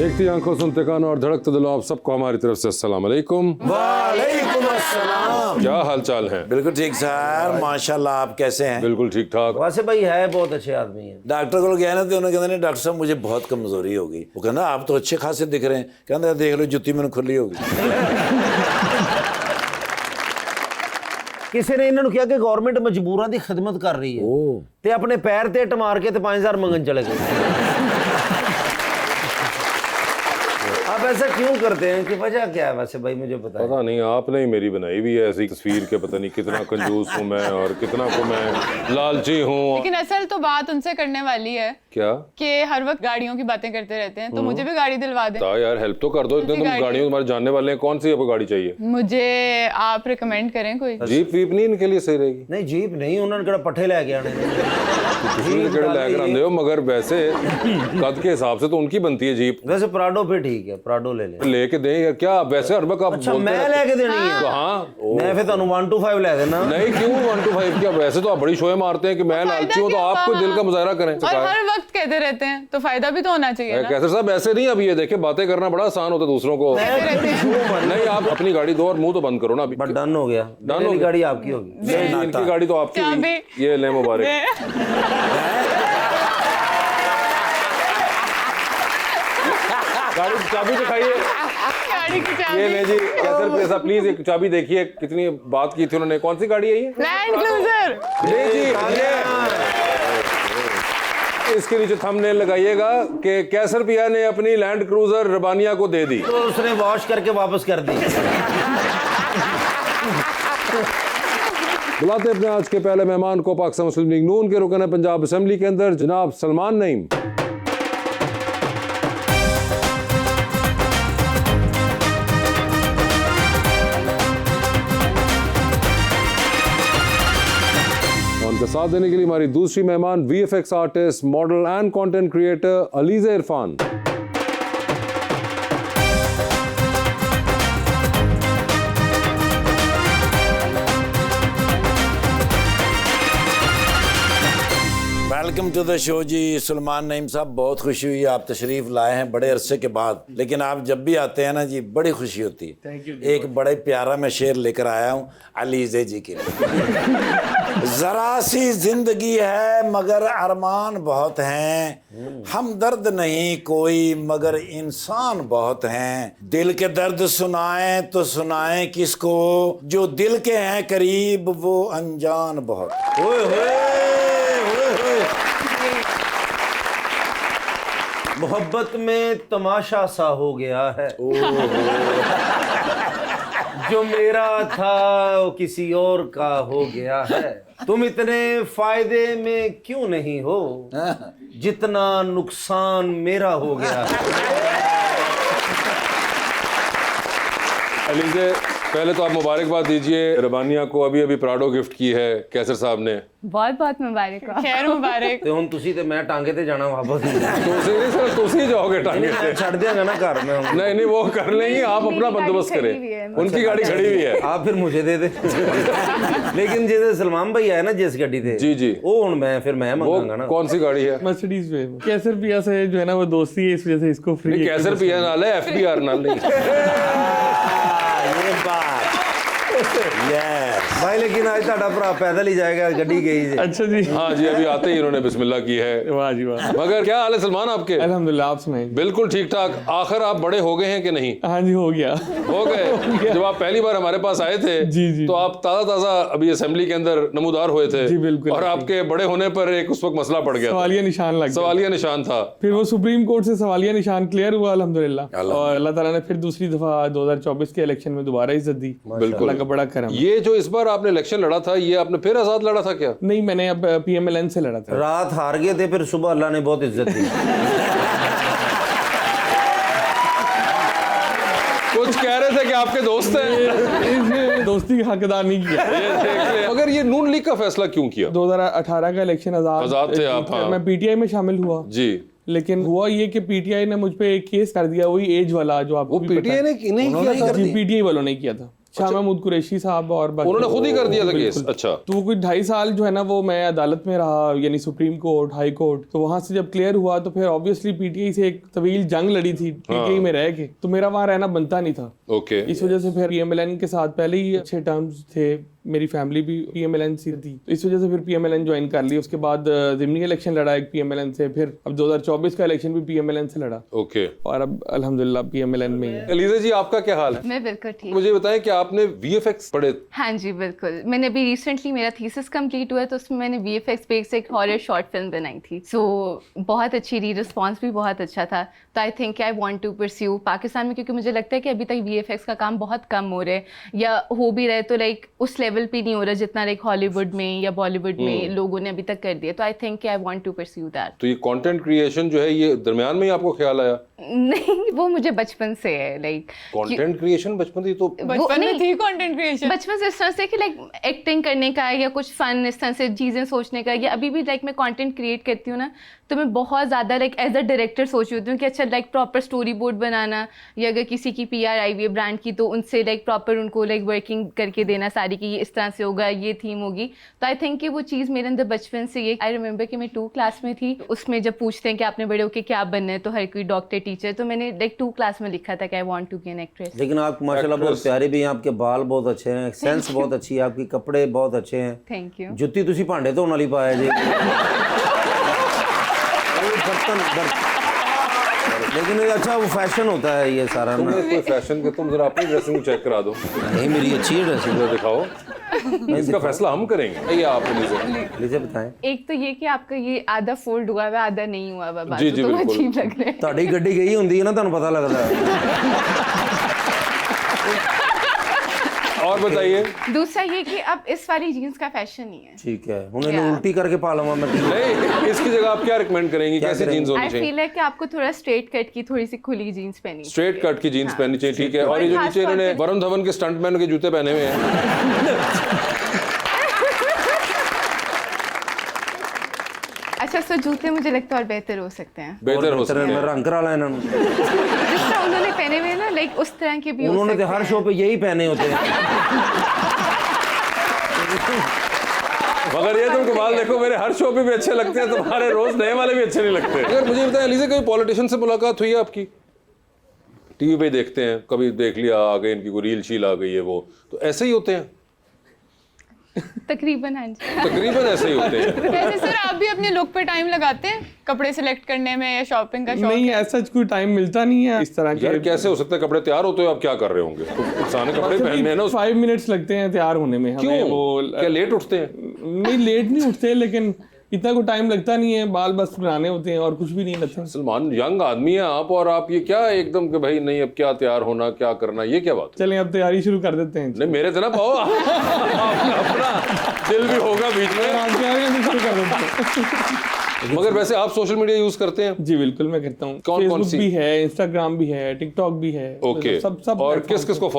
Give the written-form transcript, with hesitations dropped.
देखती आंखों, सुनते कानों और धड़कते दिलों, आप सबको हमारी तरफ से अस्सलाम वालेकुम। वालेकुम अस्सलाम। क्या हाल चाल है? बिल्कुल ठीक सर, माशाल्लाह। आप कैसे हैं? बिल्कुल ठीक ठाक। वैसे भाई है बहुत अच्छे आदमी है। डॉक्टर को गया ना तो उन्होंने कहते डॉक्टर साहब मुझे बहुत कमजोरी हो गई। वो कहना आप तो अच्छे खासे दिख रहे हैं। कहना देख लो जुत्ती मैंने खुली होगी। ਕਿਸੇ ਨੇ ਇਹਨਾਂ ਨੂੰ ਕਿਹਾ ਕਿ ਗਵਰਨਮੈਂਟ ਮਜਬੂਰਾਂ ਦੀ ਖਿਦਮਤ ਕਰ ਰਹੀ ਹੈ ਤੇ ਆਪਣੇ ਪੈਰ ਤੇ ਇੱਟ ਮਾਰ ਕੇ ਤੇ 5000 ਮੰਗਣ ਚਲੇ गए। आप ऐसा क्यों करते हैं कि वजह क्या है? वैसे भाई मुझे पता नहीं, आपने ही मेरी बनाई हुई है ऐसी तस्वीर के पता नहीं कितना कंजूस हूँ मैं और कितना को मैं लालची हूँ। लेकिन असल तो बात उनसे करने वाली है क्या कि हर वक्त गाड़ियों की बातें करते रहते हैं, तो मुझे भी गाड़ी दिलवा दें। यार हेल्प तो कर दो, इतने तुम गाड़ियों तुम्हारे जानने वाले हैं, कौन सी आपको गाड़ी चाहिए? मुझे आप रिकमेंड करें कोई। जीप वीप नहीं इनके लिए सही रहेगी? नहीं जीप नहीं, उन्होंने कड़ा पट्ठे लेके आने लेकर आते हो, मगर वैसे कद के हिसाब से तो उनकी बनती है जीप। वैसे प्राडो फिर ठीक है, प्राडो ले ले। लेके दें या क्या? वैसे हर वक्त आप अच्छा मैं लेके देनी है? हाँ मैं फिर तुहानू 125 ले देना। नहीं क्यों 125? क्या वैसे तो आप बड़ी शोएं मारते हैं कि मैं लालची हूँ, तो आप कोई दिल का मुजाहरा करें। और हर वक्त कहते रहते हैं तो फायदा भी तो होना चाहिए ना। कैसर साहब ऐसे नहीं, अभी ये देखे बातें करना बड़ा आसान होता है दूसरों को। नहीं आप अपनी गाड़ी दो और मुंह तो बंद करो ना अभी। बट डन हो गया, डन हो गया। गाड़ी आपकी होगी। इनकी गाड़ी तो आपकी हुई। ये ले मुबारक। गाड़ी की चाबी दिखाइए। गाड़ी की चाबी। ये ले जी कैसर पैसा प्लीज एक चाबी देखिए, कितनी बात की थी उन्होंने। कौन सी गाड़ी है ये? Land cruiser. ले जी ये इसके नीचे थंबनेल लगाइएगा कि कैसर पिया ने अपनी लैंड क्रूजर रबानिया को दे दी, तो उसने वॉश करके वापस कर दी। बुलाते अपने आज के पहले मेहमान को पाकिस्तान मुस्लिम लीग नून के रुकन पंजाब असेंबली के अंदर जनाब सलमान नईम। उनका साथ देने के लिए हमारी दूसरी मेहमान VFX artist, model and content creator Aliza Irfan. Welcome to the show ji. Salman Naeem sahab बहुत खुशी हुई आप तशरीफ लाए हैं बड़े अरसे के बाद, लेकिन आप जब भी आते हैं ना जी बड़ी खुशी होती है। Thank you. एक बड़े प्यारा मैं शेर लेकर आया हूँ अलीज़ा जी के लिए। जरा सी जिंदगी है मगर अरमान बहुत हैं, हमदर्द नहीं कोई मगर इंसान बहुत हैं। दिल के दर्द सुनाएं तो सुनाएं किसको, जो दिल के हैं करीब वो अनजान बहुत। ओए होए मोहब्बत में तमाशा सा हो गया है, जो मेरा था वो किसी और का हो गया है। तुम इतने फायदे में क्यों नहीं हो जितना नुकसान मेरा हो गया है। अलीज़ा पहले तो आप मुबारकबाद दीजिए, रबानिया को अभी अभी प्राडो गिफ्ट की है कैसर साहब ने। बहुत बहुत मुबारक हो। खैर मुबारक। ਤੇ ਹੁਣ ਤੁਸੀਂ ਤੇ ਮੈਂ ਟਾਂਗੇ ਤੇ ਜਾਣਾ ਵਾਪਸ। तुसी जाओगे टांगे से? ਛੱਡ ਦਿਆਂਗਾ ਨਾ ਘਰ में। नहीं नहीं वो कर लेंगे, आप अपना बंदोबस्त करें। उनकी गाड़ी खड़ी हुई है। आप फिर मुझे दे दे। लेकिन जैसे सलमान भाई आए ना जिस गाड़ी थे जी जी वो हूँ मैं फिर मैं वो मंगाऊंगा ना। कौन सी गाड़ी है? मर्सिडीज पे कैसर पिया से जो है ना वो दोस्ती है, इस वजह से इसको फ्री। नहीं कैसर पिया नाल है, FBR नाल नहीं। ये बात भाई लेकिन आज ਤੁਹਾਡਾ ਭਰਾ पैदल ही जाएगा, गड्डी गई है। अच्छा जी। हाँ जी अभी आते ही इन्होंने बिस्मिल्लाह की है। वाह जी वाह। मगर क्या हाल है सलमान आपके? अल्हम्दुलिल्लाह, आप सुनाइए। बिल्कुल ठीक ठाक। आखिर आप बड़े हो गए हैं कि नहीं? हाँ जी हो गया। हो गए। जब आप पहली बार हमारे पास आए थे जी जी, तो आप ताजा ताजा अभी असेंबली के अंदर नमूदार हुए थे। जी बिल्कुल। और आपके बड़े होने पर एक उस वक्त मसला पड़ गया, सवालिया निशान लग गया। सवालिया निशान था। फिर वो सुप्रीम कोर्ट से सवालिया निशान क्लियर हुआ अल्हम्दुलिल्लाह, और अल्लाह ताला ने फिर दूसरी दफा 2024 के इलेक्शन में दोबारा इज्जत दी। बिल्कुल। अल्लाह का बड़ा करम। ये जो इस बार आपने इलेक्शन लड़ा था, ये आपने फिर आजाद लड़ा था क्या? नहीं, मैंने अब PMLN से लड़ा था। रात हार गए थे, फिर सुबह अल्लाह ने बहुत इज्जत दी। कुछ कह रहे थे कि आपके दोस्त हैं। दोस्ती का हकदार नहीं किया। मगर ये नून लीग का फैसला क्यों किया? 2018 का इलेक्शन आजाद थे आप। हाँ। मैं PTI में शामिल हुआ जी, लेकिन हुआ ये कि PTI ने मुझ पे एक केस कर दिया, वही एज वाला जो आपको वो PTI ने नहीं किया था। जी PTI वालों ने किया था। शाह महमूद कुरैशी साहब और बाकी उन्होंने खुद ही कर दिया था केस? बिल्कुल। अच्छा। तो वो कोई 2.5 साल जो है ना वो मैं अदालत में रहा, यानी सुप्रीम कोर्ट, हाई कोर्ट। तो वहां से जब क्लियर हुआ तो फिर ऑब्वियसली पीटीआई से एक तवील जंग लड़ी थी पीटीआई में रह के, तो मेरा वहां रहना बनता नहीं था। ओके। इस वजह से फिर पीएमएलएन के साथ पहले ही अच्छे टर्म्स थे, मेरी फैमिली भी पीएमएलएन से थी, तो इस वजह से फिर पीएमएलएन ज्वाइन कर ली। उसके बाद ज़िमनी इलेक्शन लड़ा एक पीएमएलएन से, फिर अब 2024 का इलेक्शन भी पीएमएलएन से लड़ा, ओके। और अब अल्हम्दुलिल्लाह पीएमएलएन में ही है। एलिजा जी, आपका क्या हाल है? मैं बिल्कुल ठीक। मुझे बताएं कि आपने वीएफएक्स पढ़े? हाँ जी बिल्कुल, मैंने अभी रिसेंटली मेरा थीसिस कंप्लीट हुआ है, तो उसमें मैंने वीएफएक्स पे एक हॉरर शॉर्ट फिल्म बनाई थी। सो बहुत अच्छी रही, रिस्पॉन्स भी बहुत अच्छा था। तो I think I want to pursue Pakistan में, क्योंकि मुझे लगता है कि अभी तक वीएफएक्स का काम बहुत कम हो रहा है, या हो भी रहा है तो लाइक उस लेवल पे नहीं हो रहा जितना लाइक हॉलीवुड में या बॉलीवुड में लोगों ने अभी तक कर दिया। तो I think I want to pursue that. तो ये कंटेंट क्रिएशन जो है, ये दरमियान में ही आपको ख्याल आया? नहीं, वो मुझे बचपन से है, लाइक कंटेंट क्रिएशन बचपन से ही तो बचपन में थी कंटेंट क्रिएशन? बचपन से इस तरह से कि लाइक एक्टिंग करने का या कुछ फन इस तरह से चीज़ें सोचने का, या अभी भी लाइक मैं कंटेंट क्रिएट करती हूँ ना, तो मैं बहुत ज़्यादा लाइक एज अ डायरेक्टर सोच रही होती हूँ कि अच्छा लाइक प्रॉपर स्टोरी बोर्ड बनाना, या अगर किसी की पीआर आई हुई है ब्रांड की तो उनसे लाइक प्रॉपर उनको लाइक वर्किंग करके देना सारी की, ये इस तरह से होगा, ये थीम होगी। तो आई थिंक कि वो चीज़ मेरे अंदर बचपन से ये। आई रिमेंबर कि मैं 2 क्लास में थी, उसमें जब पूछते हैं कि आपने बड़े होके क्या बनना है, तो हर कोई डॉक्टर, टीचर, तो मैंने लाइक 2 क्लास में लिखा था कि I want to be an actress. लेकिन आप माशाल्लाह बहुत प्यारे भी हैं, आपके बाल बहुत अच्छे हैं, सेंस बहुत अच्छी है आपकी, कपड़े बहुत अच्छे हैं। Thank you. जुत्ती तुसी भांडे धोने वाली पाया जी। लेकिन ये अच्छा वो फैशन होता है ये सारा ना। कोई फैशन के, तुम जरा अपनी ड्रेसिंग चेक करा दो। नहीं, मेरी अच्छी है ड्रेसिंग। मुझे दिखाओ, इसका फैसला हम करेंगे। ये आप लीजिए बताएं। एक तो ये कि आपका ये आधा फोल्ड हुआ है, आधा नहीं हुआ है, बाजू जी, जी, तो वो बिल्कुल। अजीब लग रहा है। ਤੁਹਾਡੀ ਗੱਡੀ ਗਈ ਹੁੰਦੀ ਹੈ ਨਾ, ਤੁਹਾਨੂੰ ਪਤਾ ਲੱਗਦਾ ਹੈ। और बताइए। दूसरा ये कि अब इस वाली जीन्स का फैशन नहीं है। ठीक है, ਹੁਣ ਇਹਨੂੰ ਉਲਟੀ ਕਰਕੇ ਪਾ ਲਵਾਂ मैं। नहीं, इसकी जगह आप क्या रिकमेंड करेंगी? कैसी जीन्स होनी आई चाहिए? फील है कि आपको थोड़ा स्ट्रेट कट की थोड़ी सी खुली जीन्स पहनी। स्ट्रेट कट की जीन्स पहननी चाहिए, ठीक है। और ये जो खास नीचे तौर इन्होंने पे- वरुण धवन के स्टंटमैन के जूते पहने हुए हैं। अच्छा, सो जूते मुझे लगता है और बेहतर हो सकते हैं। बेहतर हो सकते मैं हैं। रंग करा ला ਇਹਨਾਂ ਨੂੰ। जिस तरह उन्होंने पहने हुए हैं ना, लाइक उस तरह के भी हो उन्होंने तो सकते हर हैं। शो पे यही पहने होते हैं। मगर ये तुम कमाल देखो, मेरे हर शो पे भी अच्छे लगते हैं, तुम्हारे रोज नए वाले भी अच्छे नहीं लगते। अगर मुझे बताएं एलिजा, कोई पॉलिटिशियन से मुलाकात हुई है आपकी? टीवी पे देखते हैं, कभी देख लिया, आ गई इनकी कोई रील शील आ गई है, वो तो ऐसे ही होते हैं? तकरीबन हाँ जी। तकरीबन ऐसे ही होते हैं। वैसे सर आप भी अपने लुक पे टाइम लगाते हैं कपड़े सिलेक्ट करने में, या शॉपिंग का शौक नहीं, है? ऐसा कोई टाइम मिलता नहीं है इस तरह यार के। कैसे हो सकता है? कपड़े तैयार होते हो आप क्या कर रहे होंगे? तो इंसान ने कपड़े पहनने हैं ना। 5 मिनट्स लगते हैं तैयार होने में हमें। क्यों? वो क्या लेट उठते हैं? नहीं, लेट नहीं उठते, लेकिन इतना कोई टाइम लगता नहीं है, बाल बस बनाने होते हैं और कुछ भी नहीं लगता। सलमान, यंग आदमी है आप, और आप ये क्या एकदम कि भाई नहीं अब क्या तैयार होना, क्या करना, ये क्या बात? चलें अब तैयारी शुरू कर देते हैं। नहीं मेरे से ना पाओ, अपना दिल भी होगा बीच में। आप तैयारी शुरू कर देते हैं। मगर वैसे आप सोशल मीडिया यूज करते हैं? जी बिल्कुल मैं करता हूँ। कौन-कौन फेसबुक सी? भी है, इंस्टाग्राम भी है, टिकटॉक भी है। ओके, सब और platform किस किस को